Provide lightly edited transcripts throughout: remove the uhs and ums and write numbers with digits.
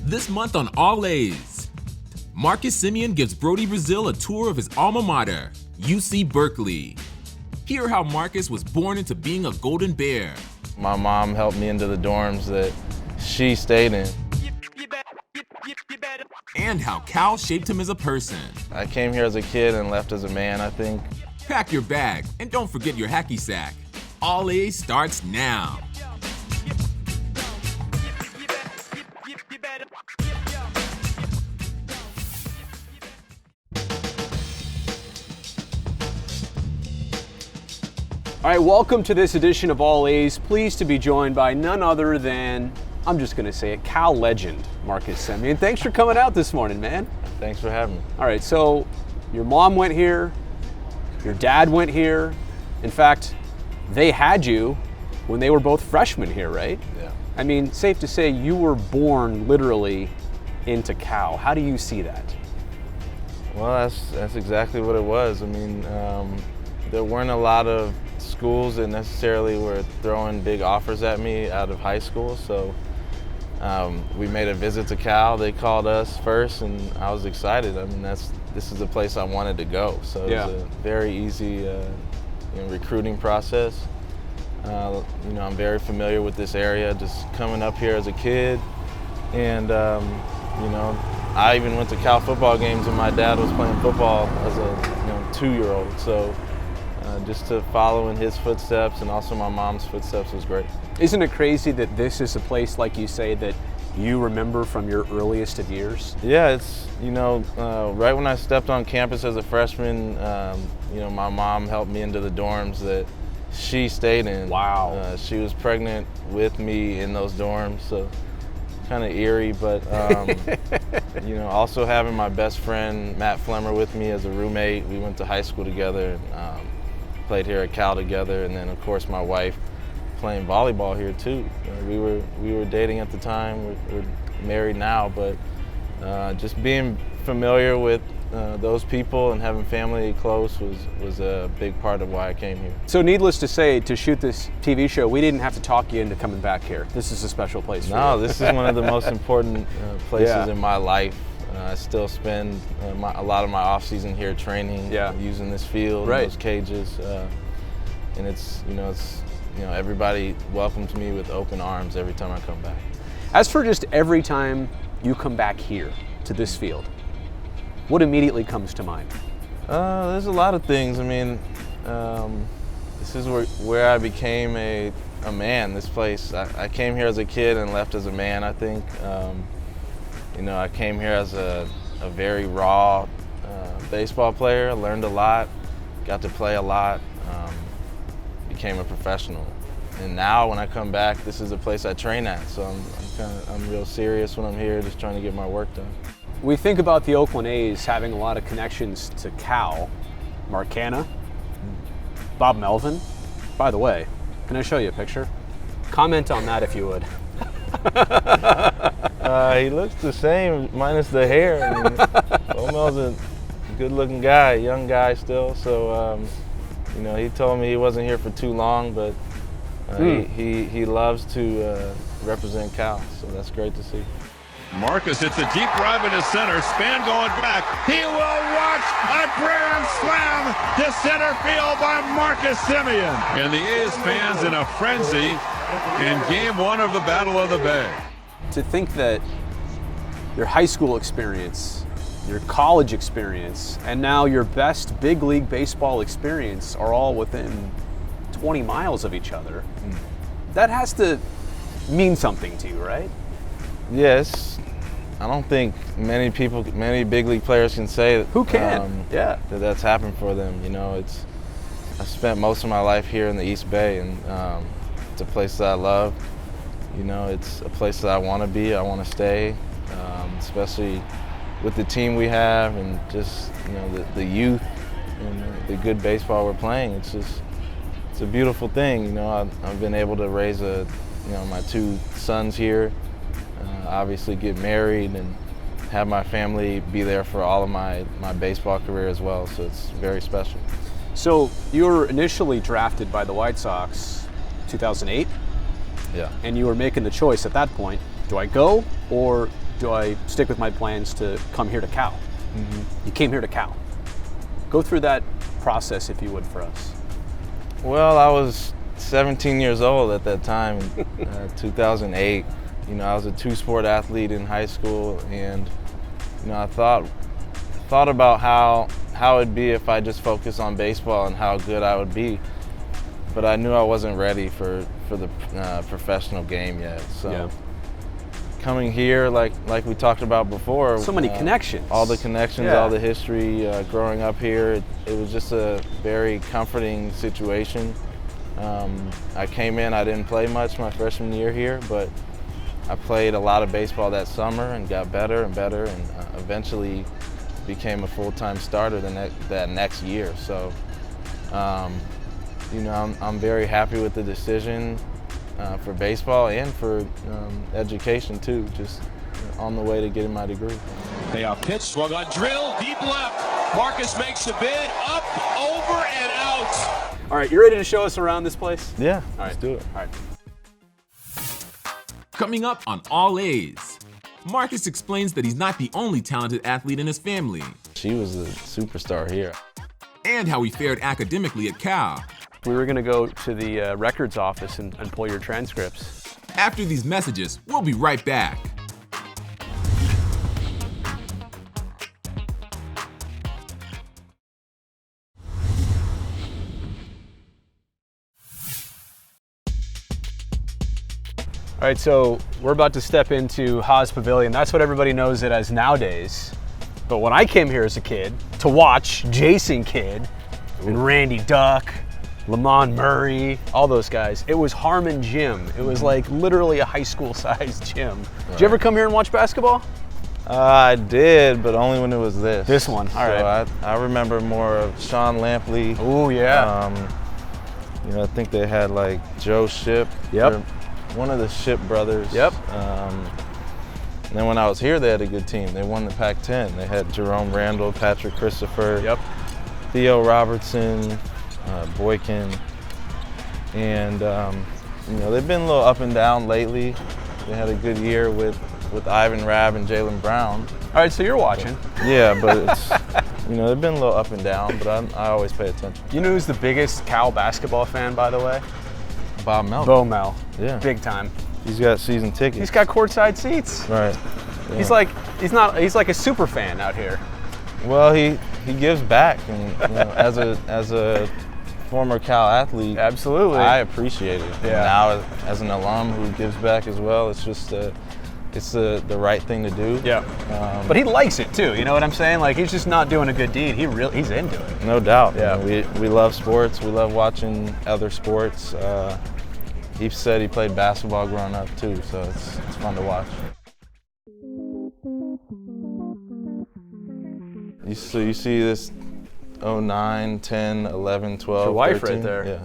This month on All A's, Marcus Semien gives Brody Brazil a tour of his alma mater, UC Berkeley. Hear how Marcus was born into being a Golden Bear. My mom helped me into the dorms that she stayed in. And how Cal shaped him as a person. I came here as a kid and left as a man, I think. Pack your bag and don't forget your hacky sack. All A's starts now. All right, welcome to this edition of All A's. Pleased to be joined by none other than, I'm just going to say it, Cal legend, Marcus Semien. Thanks for coming out this morning, man. Thanks for having me. All right, so your mom went here, your dad went here. In fact, they had you when they were both freshmen here, right? Yeah. I mean, safe to say you were born literally into Cal. How do you see that? Well, that's exactly what it was. I mean, there weren't a lot of schools that necessarily were throwing big offers at me out of high school, so we made a visit to Cal. They called us first, and I was excited. I mean, this is the place I wanted to go, so it was a very easy recruiting process. I'm very familiar with this area, just coming up here as a kid, and I even went to Cal football games, and my dad was playing football as a 2-year-old, so just to follow in his footsteps and also my mom's footsteps was great. Isn't it crazy that this is a place, like you say, that you remember from your earliest of years? Yeah, it's, right when I stepped on campus as a freshman, my mom helped me into the dorms that she stayed in. Wow. She was pregnant with me in those dorms, so kind of eerie, but also having my best friend Matt Flemmer with me as a roommate. We went to high school together, played here at Cal together, and then of course my wife playing volleyball here too. We were dating at the time. We're married now, but just being familiar with those people and having family close was a big part of why I came here. So needless to say, to shoot this TV show, we didn't have to talk you into coming back here. This is a special place for you. No, this is one of the most important places in my life. I still spend a lot of my off season here training, using this field, those cages, and it's everybody welcomes me with open arms every time I come back. As for just every time you come back here to this field, what immediately comes to mind? There's a lot of things. I mean, this is where I became a man. This place, I came here as a kid and left as a man, I think. I came here as a very raw baseball player. I learned a lot, got to play a lot, became a professional. And now when I come back, this is a place I train at. So I'm real serious when I'm here, just trying to get my work done. We think about the Oakland A's having a lot of connections to Cal, Marcana, Bob Melvin. By the way, can I show you a picture? Comment on that if you would. He looks the same, minus the hair. I mean, Omel's a good-looking guy, young guy still. So, he told me he wasn't here for too long, but he loves to represent Cal. So that's great to see. Marcus hits a deep drive into center. Span going back. He will watch a grand slam to center field by Marcus Semien. And the A's fans in a frenzy in Game 1 of the Battle of the Bay. To think that your high school experience, your college experience, and now your best big league baseball experience are all within 20 miles of each other, that has to mean something to you, right? Yes. I don't think many big league players can say who can that's happened for them. I spent most of my life here in the East Bay, and it's a place that I love. It's a place that I want to be. I want to stay, especially with the team we have and just the youth and the good baseball we're playing. It's a beautiful thing. I've been able to raise my 2 sons here. Obviously get married and have my family be there for all of my baseball career as well, so it's very special. So you were initially drafted by the White Sox 2008? Yeah. And you were making the choice at that point, do I go or do I stick with my plans to come here to Cal? Mm-hmm. You came here to Cal. Go through that process, if you would, for us. Well, I was 17 years old at that time, 2008. You know, I was a two-sport athlete in high school, and you know, I thought about how it'd be if I just focused on baseball and how good I would be. But I knew I wasn't ready for the professional game yet. So coming here, like we talked about before, so many connections. All the connections, all the history. Growing up here, it was just a very comforting situation. I came in, I didn't play much my freshman year here, but I played a lot of baseball that summer and got better and better, and eventually became a full-time starter that next year. So, you know, I'm very happy with the decision for baseball and for education too, just on the way to getting my degree. Payoff pitch, swung on, drill, deep left. Marcus makes the bid, up, over, and out. All right, you ready to show us around this place? Yeah, all right, let's do it. All right. Coming up on All A's, Marcus explains that he's not the only talented athlete in his family. She was a superstar here. And how he fared academically at Cal. We were going to go to the records office and pull your transcripts. After these messages, we'll be right back. All right, so we're about to step into Haas Pavilion. That's what everybody knows it as nowadays. But when I came here as a kid to watch Jason Kidd and Randy Duck, Lamont Murray, all those guys, it was Harmon Gym. It was like literally a high school sized gym. Right. Did you ever come here and watch basketball? I did, but only when it was this. This one, all right. I remember more of Sean Lampley. Oh, yeah. You know, I think they had like Joe Shipp. Yep. One of the Shipp brothers. Yep. And then when I was here, they had a good team. They won the Pac-10. They had Jerome Randall, Patrick Christopher, yep, Theo Robertson, Boykin, and you know, they've been a little up and down lately. They had a good year with Ivan Rabb and Jaylen Brown. All right, so you're watching. Yeah, but it's, you know, they've been a little up and down, but I always pay attention. You know who's the biggest Cal basketball fan, by the way? Bob Melvin. Bo Mel. Yeah. Big time. He's got season tickets. He's got courtside seats. Right. Yeah. He's like a super fan out here. Well, he gives back, and you know, as a former Cal athlete, absolutely, I appreciate it. Yeah. And now as an alum who gives back as well, it's just it's the right thing to do. Yeah. But he likes it too. You know what I'm saying? Like, he's just not doing a good deed. He's into it. No doubt. Yeah. You know, we love sports. We love watching other sports. He said he played basketball growing up too, so it's fun to watch. So you see this 09, 10, 11, 12, your wife 13? Right there. Yeah.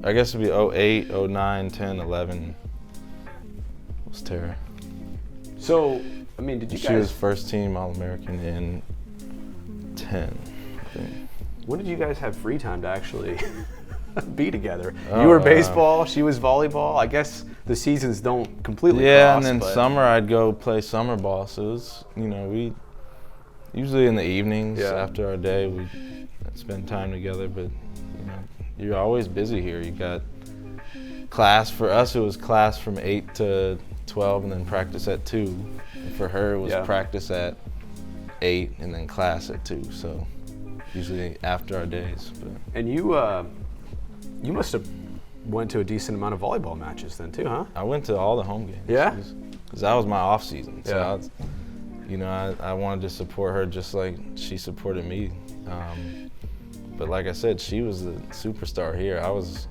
I guess it'd be 08, 09, 10, 11. Was Tara. So, I mean, did you She guys... was first team All-American in 10, I think. When did you guys have free time to actually be together? You were baseball, she was volleyball. I guess the seasons don't completely cross, and then summer I'd go play summer ball. So it was, you know, we usually in the evenings after our day we spend time together. But you know, you're always busy here. You got class. For us, it was class from 8 to 12, and then practice at 2. And for her, it was practice at 8 and then class at 2. So usually after our days. But. And you must have went to a decent amount of volleyball matches then too, huh? I went to all the home games. Yeah? Because that was my off season. So yeah. you know, I wanted to support her just like she supported me. But like I said, she was the superstar here. I was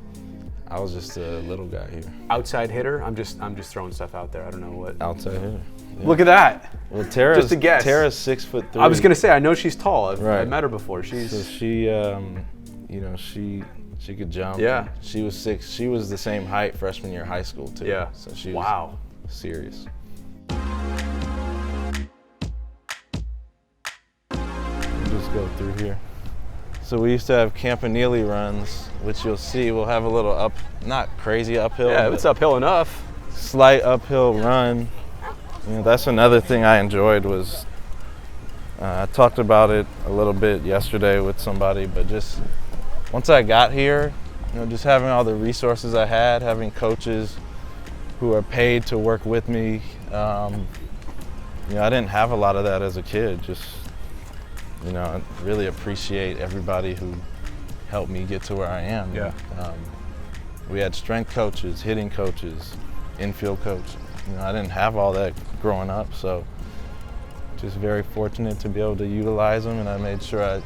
just a little guy here. Outside hitter? I'm just throwing stuff out there. I don't know what. Outside hitter. Yeah. Look at that. Well, Tara's, just a guess. Tara's 6'3". I was gonna say, I know she's tall. Right. I met her before. So she, you know, she could jump. Yeah. She was 6. She was the same height freshman year of high school too. Yeah. So she was serious. Just go through here. So we used to have Campanile runs, which you'll see we'll have a little not crazy uphill. Yeah, it's uphill enough. Slight uphill run. that's another thing I enjoyed was I talked about it a little bit yesterday with somebody, but just once I got here, just having all the resources I had, having coaches who are paid to work with me. I didn't have a lot of that as a kid. Just, I really appreciate everybody who helped me get to where I am. Yeah. We had strength coaches, hitting coaches, infield coach. I didn't have all that growing up, so just very fortunate to be able to utilize them, and I made sure I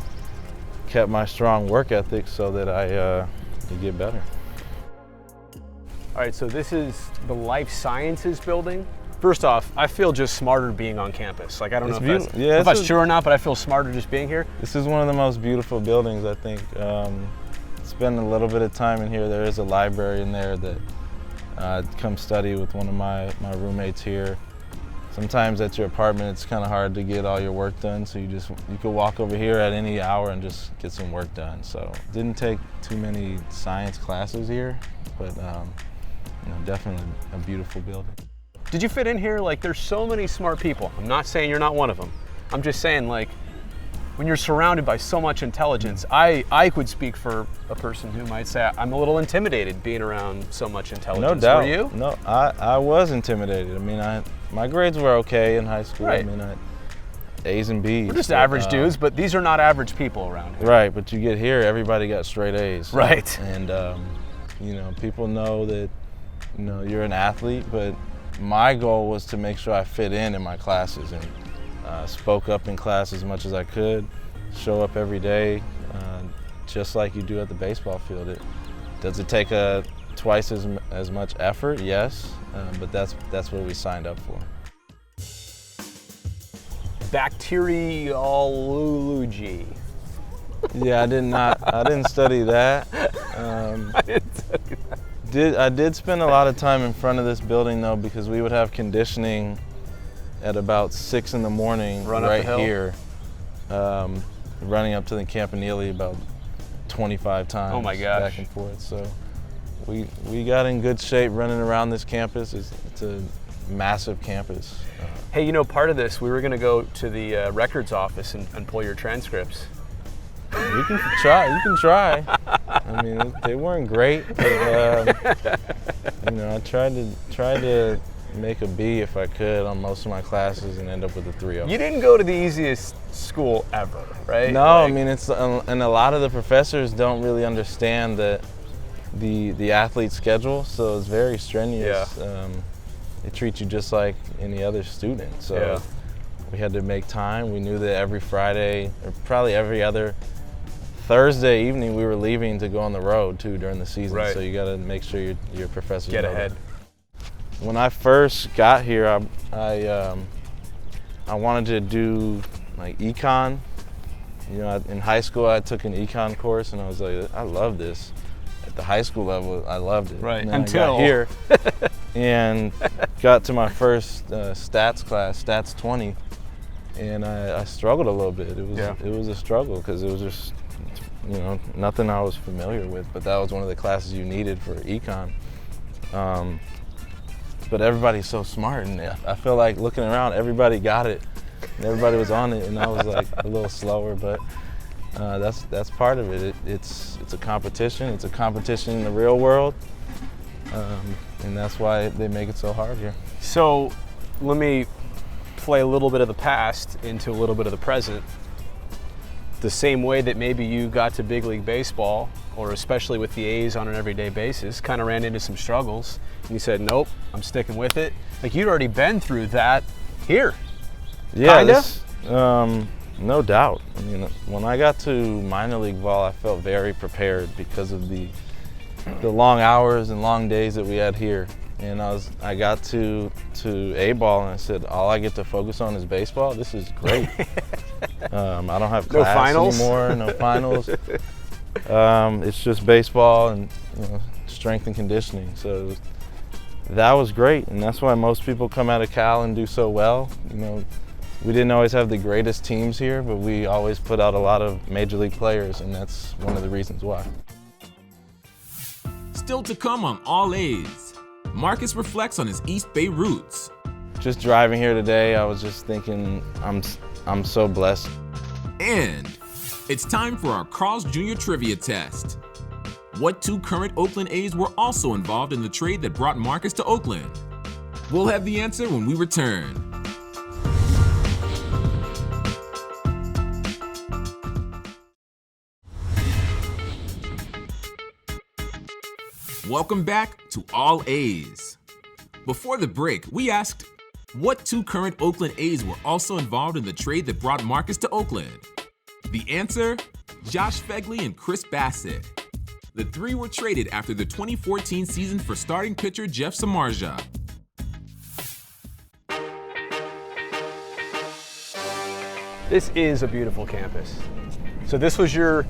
kept my strong work ethic so that I could get better. All right, so this is the Life Sciences building. First off, I feel just smarter being on campus. Like, I don't know if that's true or not, but I feel smarter just being here. This is one of the most beautiful buildings, I think. Spend a little bit of time in here. There is a library in there that come study with one of my roommates here. Sometimes at your apartment, it's kind of hard to get all your work done, so you could walk over here at any hour and just get some work done. So didn't take too many science classes here, but definitely a beautiful building. Did you fit in here? Like, there's so many smart people. I'm not saying you're not one of them. I'm just saying, like, when you're surrounded by so much intelligence, I could speak for a person who might say I'm a little intimidated being around so much intelligence. No doubt. Were you? No, I was intimidated. I mean, my grades were okay in high school. Right. I mean, A's and B's. We're just average dudes, but these are not average people around here. Right, but you get here, everybody got straight A's. Right. And people know that you're an athlete, but my goal was to make sure I fit in my classes and spoke up in class as much as I could, show up every day, just like you do at the baseball field. Does it take twice as much effort? Yes, but that's what we signed up for. Bacteriology. Yeah, I didn't study that. I didn't study that. I did spend a lot of time in front of this building though, because we would have conditioning at about 6 in the morning right here, running up to the Campanile about 25 times. Oh my gosh. Back and forth. So we got in good shape running around this campus. It's a massive campus. Hey, part of this, we were going to go to the records office and pull your transcripts. You can try. I mean, they weren't great, but I tried to make a B if I could on most of my classes and end up with a 3.0. You didn't go to the easiest school ever, right? No, I mean it's and a lot of the professors don't really understand the athlete schedule, so it's very strenuous. Yeah. They treat you just like any other student. So yeah. We had to make time. We knew that every Friday, or probably every other Thursday evening, we were leaving to go on the road too during the season. Right. So you got to make sure your professors get know ahead. that. When I first got here, I wanted to do like econ. In high school I took an econ course, and I was like, I love this. At the high school level, I loved it. Right. And then Until I got here and got to my first stats class, Stats 20, and I struggled a little bit. It was a struggle because it was just nothing I was familiar with. But that was one of the classes you needed for econ. But everybody's so smart, and I feel like looking around, everybody got it, and everybody was on it, and I was like a little slower. But that's part of it. It's a competition. It's a competition in the real world, and that's why they make it so hard here. So let me play a little bit of the past into a little bit of the present. The same way that maybe you got to big league baseball, or especially with the A's on an everyday basis, kind of ran into some struggles, and you said, nope, I'm sticking with it. Like, you'd already been through that here. Yeah, Kinda? No doubt. I mean, when I got to minor league ball, I felt very prepared because of the long hours and long days that we had here. And I got to A ball, and I said, all I get to focus on is baseball. This is great. I don't have class anymore, no finals. It's just baseball and strength and conditioning. So that was great, and that's why most people come out of Cal and do so well. We didn't always have the greatest teams here, but we always put out a lot of major league players, and that's one of the reasons why. Still to come on All A's, Marcus reflects on his East Bay roots. just driving here today, I was just thinking I'm so blessed. And it's time for our Carl's Jr. Trivia Test. What 2 current Oakland A's were also involved in the trade that brought Marcus to Oakland? We'll have the answer when we return. Welcome back to All A's. Before the break, we asked, what 2 current Oakland A's were also involved in the trade that brought Marcus to Oakland? The answer, Josh Phegley and Chris Bassett. The 3 were traded after the 2014 season for starting pitcher Jeff Samardzija. This is a beautiful campus. So this was your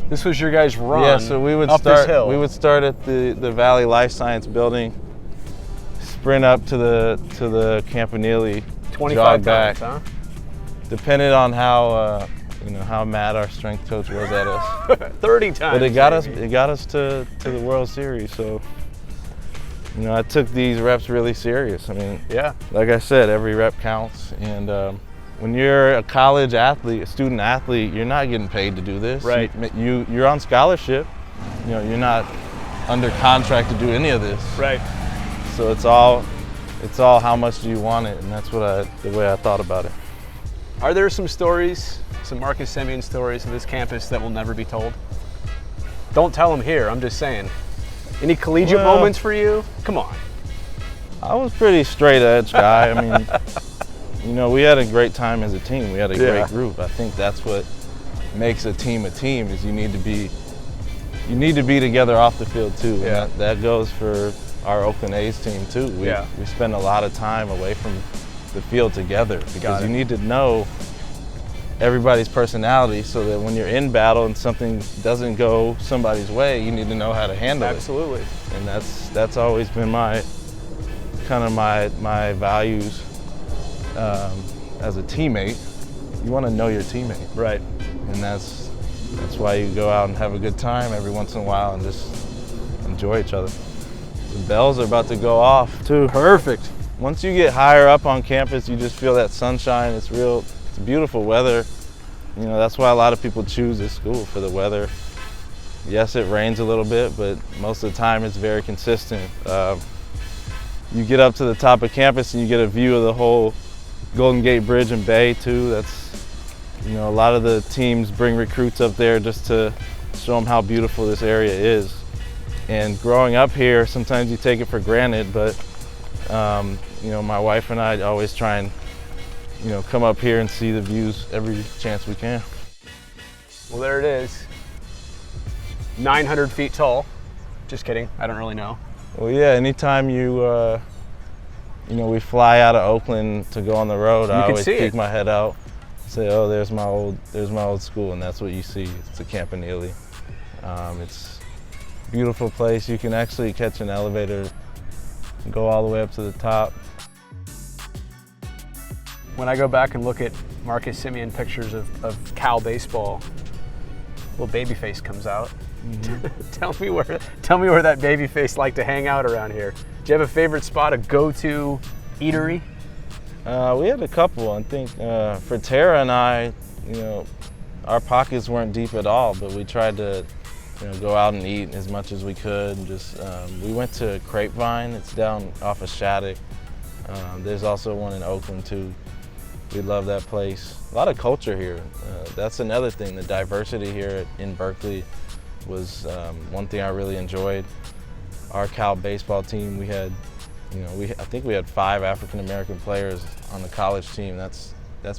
guys' run. Yeah, so we would up start. this hill. We would start at the Valley Life Science Building, sprint up to the Campanile, 25 jog back. times, huh? Depended on how how mad our strength coach was at us. 30 times. But it got maybe. us to the World Series. So I took these reps really serious. I mean, Yeah. like I said, every rep counts. And when you're a college athlete, a student athlete, you're not getting paid to do this. Right. You're on scholarship. You're not under contract to do any of this. Right. So it's all how much do you want it, and that's the way I thought about it. Are there some stories, some Marcus Semien stories of this campus that will never be told? Don't tell them here, I'm just saying. Any collegiate moments for you? Come on. I was pretty straight edge guy. I mean, we had a great time as a team. We had a great group. I think that's what makes a team is you need to be together off the field too. Yeah. And that goes for our Oakland A's team too. We spend a lot of time away from the field together because you need to know everybody's personality so that when you're in battle and something doesn't go somebody's way, you need to know how to handle it. Absolutely. And that's always been my values as a teammate. You want to know your teammate. Right. And that's why you go out and have a good time every once in a while and just enjoy each other. The bells are about to go off too. Perfect. Once you get higher up on campus, you just feel that sunshine. It's beautiful weather. That's why a lot of people choose this school, for the weather. Yes, it rains a little bit, but most of the time it's very consistent. You get up to the top of campus and you get a view of the whole Golden Gate Bridge and Bay too. That's, a lot of the teams bring recruits up there just to show them how beautiful this area is. And growing up here, sometimes you take it for granted, but my wife and I always try and come up here and see the views every chance we can. Well, there it is. 900 feet tall. Just kidding, I don't really know. Well, yeah, anytime we fly out of Oakland to go on the road, I always peek my head out, say, oh, there's my old school, and that's what you see. It's the Campanile. It's a beautiful place. You can actually catch an elevator and go all the way up to the top. When I go back and look at Marcus Semien pictures of Cal baseball, little baby face comes out. Mm-hmm. Tell me where that baby face liked to hang out around here. Do you have a favorite spot, a go-to eatery? We had a couple. I think for Tara and I, our pockets weren't deep at all, but we tried to go out and eat as much as we could. And just we went to Grapevine. It's down off of Shattuck. There's also one in Oakland too. We love that place. A lot of culture here. That's another thing. The diversity here in Berkeley was one thing I really enjoyed. Our Cal baseball team, we had, I think we had 5 African American players on the college team. That's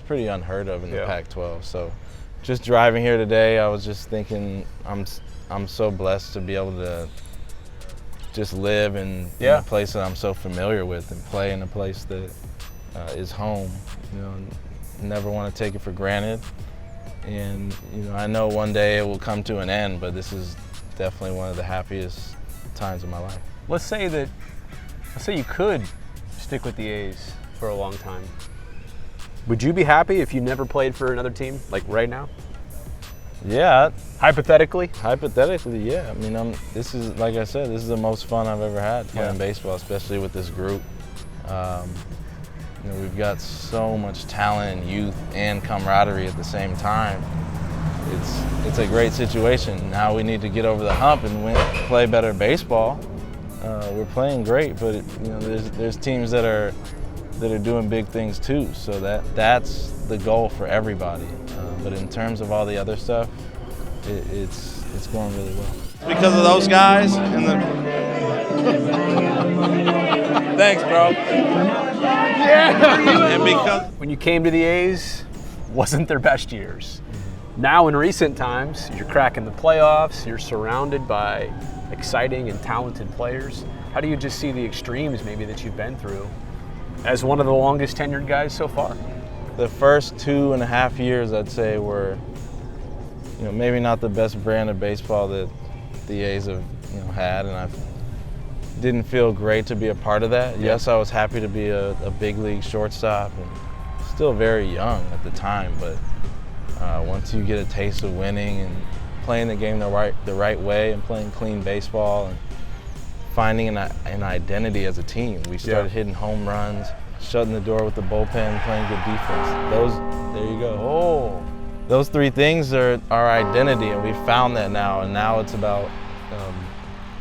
pretty unheard of in the Pac-12. So, just driving here today, I was just thinking I'm so blessed to be able to just live in a place that I'm so familiar with and play in a place that is home. Never want to take it for granted. And I know one day it will come to an end, but this is definitely one of the happiest times of my life. Let's say you could stick with the A's for a long time. Would you be happy if you never played for another team, like right now? Yeah. Hypothetically? Hypothetically, yeah. I mean, this is, like I said, this is the most fun I've ever had playing baseball, especially with this group. You know, we've got so much talent and youth and camaraderie at the same time. It's a great situation. Now we need to get over the hump and play better baseball. We're playing great, but you know, there's teams that are doing big things too. So that's the goal for everybody. But in terms of all the other stuff, it's going really well. Because of those guys and the. Thanks, bro. Yeah. And because when you came to the A's, wasn't their best years. Now in recent times, you're cracking the playoffs, you're surrounded by exciting and talented players. How do you just see the extremes maybe that you've been through as one of the longest tenured guys so far? The first 2.5 years, I'd say, were, you know, maybe not the best brand of baseball that the A's have, you know, had, and I didn't feel great to be a part of that. Yeah. Yes, I was happy to be a big league shortstop, and still very young at the time, but once you get a taste of winning and playing the game the right way and playing clean baseball and finding an identity as a team, we started hitting home runs, shutting the door with the bullpen, playing good defense. There you go. Oh, those 3 things are our identity, and we found that now. And now it's about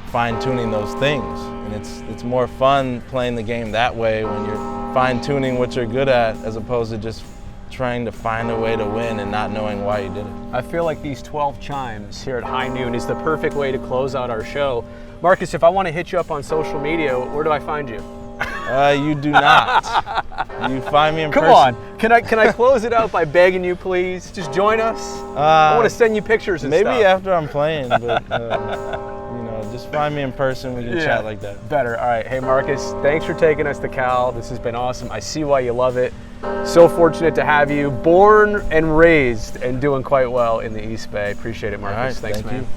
fine-tuning those things. And it's more fun playing the game that way when you're fine-tuning what you're good at, as opposed to just trying to find a way to win and not knowing why you did it. I feel like these 12 chimes here at high noon is the perfect way to close out our show. Marcus, if I want to hit you up on social media, where do I find you? You do not. You find me in person. Come on. Can I close it out by begging you, please? Just join us. I want to send you pictures and maybe stuff. Maybe after I'm playing, but you know, just find me in person. We can chat like that. Better. All right. Hey, Marcus, thanks for taking us to Cal. This has been awesome. I see why you love it. So fortunate to have you. Born and raised and doing quite well in the East Bay. Appreciate it, Marcus. All right, Thanks, thank man. you.